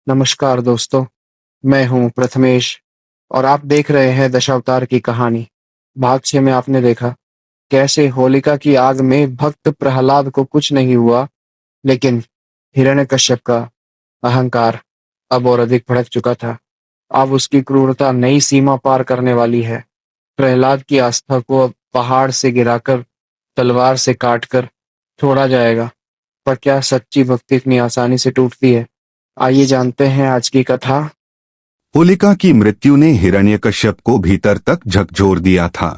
नमस्कार दोस्तों, मैं हूँ प्रथमेश और आप देख रहे हैं दशावतार की कहानी। भाग 6 में आपने देखा कैसे होलिका की आग में भक्त प्रहलाद को कुछ नहीं हुआ, लेकिन हिरण्यकश्यप का अहंकार अब और अधिक भड़क चुका था। अब उसकी क्रूरता नई सीमा पार करने वाली है। प्रहलाद की आस्था को अब पहाड़ से गिराकर, तलवार से काटकर छोड़ा जाएगा। पर क्या सच्ची भक्ति इतनी आसानी से टूटती है? आइए जानते हैं आज की कथा। होलिका की मृत्यु ने हिरण्यकश्यप को भीतर तक झकझोर दिया था।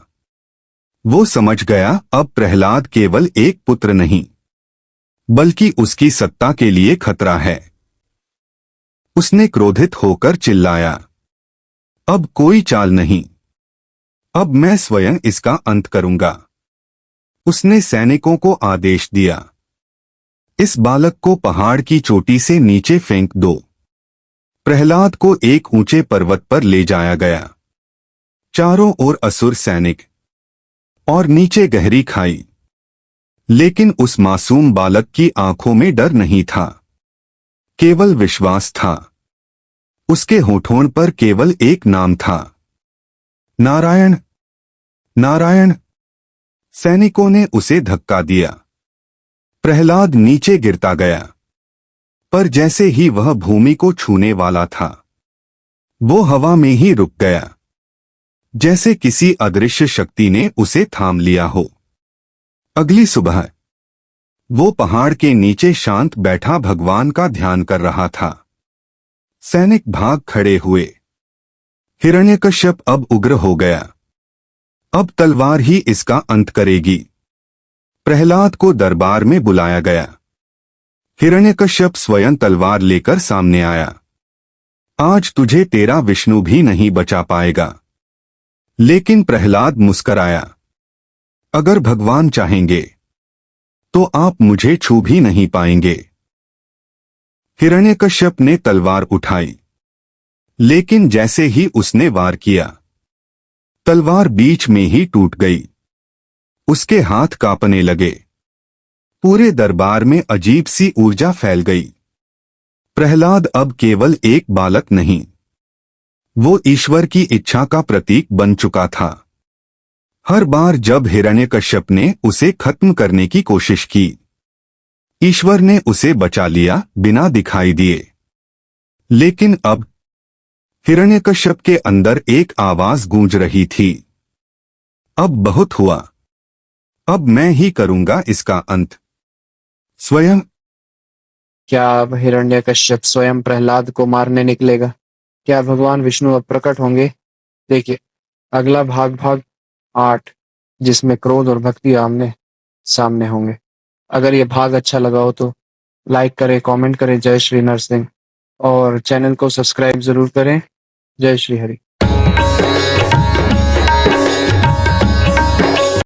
वो समझ गया अब प्रहलाद केवल एक पुत्र नहीं, बल्कि उसकी सत्ता के लिए खतरा है। उसने क्रोधित होकर चिल्लाया, अब कोई चाल नहीं, अब मैं स्वयं इसका अंत करूंगा। उसने सैनिकों को आदेश दिया, इस बालक को पहाड़ की चोटी से नीचे फेंक दो। प्रहलाद को एक ऊंचे पर्वत पर ले जाया गया। चारों ओर असुर सैनिक और नीचे गहरी खाई। लेकिन उस मासूम बालक की आंखों में डर नहीं था, केवल विश्वास था। उसके होठों पर केवल एक नाम था, नारायण, नारायण। सैनिकों ने उसे धक्का दिया। प्रहलाद नीचे गिरता गया, पर जैसे ही वह भूमि को छूने वाला था, वो हवा में ही रुक गया, जैसे किसी अदृश्य शक्ति ने उसे थाम लिया हो। अगली सुबह वो पहाड़ के नीचे शांत बैठा भगवान का ध्यान कर रहा था। सैनिक भाग खड़े हुए। हिरण्यकश्यप अब उग्र हो गया। अब तलवार ही इसका अंत करेगी। प्रहलाद को दरबार में बुलाया गया। हिरण्यकश्यप स्वयं तलवार लेकर सामने आया। आज तुझे तेरा विष्णु भी नहीं बचा पाएगा। लेकिन प्रहलाद मुस्कराया, अगर भगवान चाहेंगे तो आप मुझे छू भी नहीं पाएंगे। हिरण्यकश्यप ने तलवार उठाई, लेकिन जैसे ही उसने वार किया, तलवार बीच में ही टूट गई। उसके हाथ कांपने लगे। पूरे दरबार में अजीब सी ऊर्जा फैल गई। प्रहलाद अब केवल एक बालक नहीं, वो ईश्वर की इच्छा का प्रतीक बन चुका था। हर बार जब हिरण्यकश्यप ने उसे खत्म करने की कोशिश की, ईश्वर ने उसे बचा लिया बिना दिखाई दिए। लेकिन अब हिरण्यकश्यप के अंदर एक आवाज गूंज रही थी, अब बहुत हुआ, अब मैं ही करूंगा इसका अंत स्वयं। क्या अब हिरण्यकश्यप स्वयं प्रहलाद को मारने निकलेगा? क्या भगवान विष्णु अब प्रकट होंगे? देखिए अगला भाग, भाग 8, जिसमें क्रोध और भक्ति आमने सामने होंगे। अगर ये भाग अच्छा लगा हो तो लाइक करें, कमेंट करें। जय श्री नरसिंह। और चैनल को सब्सक्राइब जरूर करें। जय श्री हरि।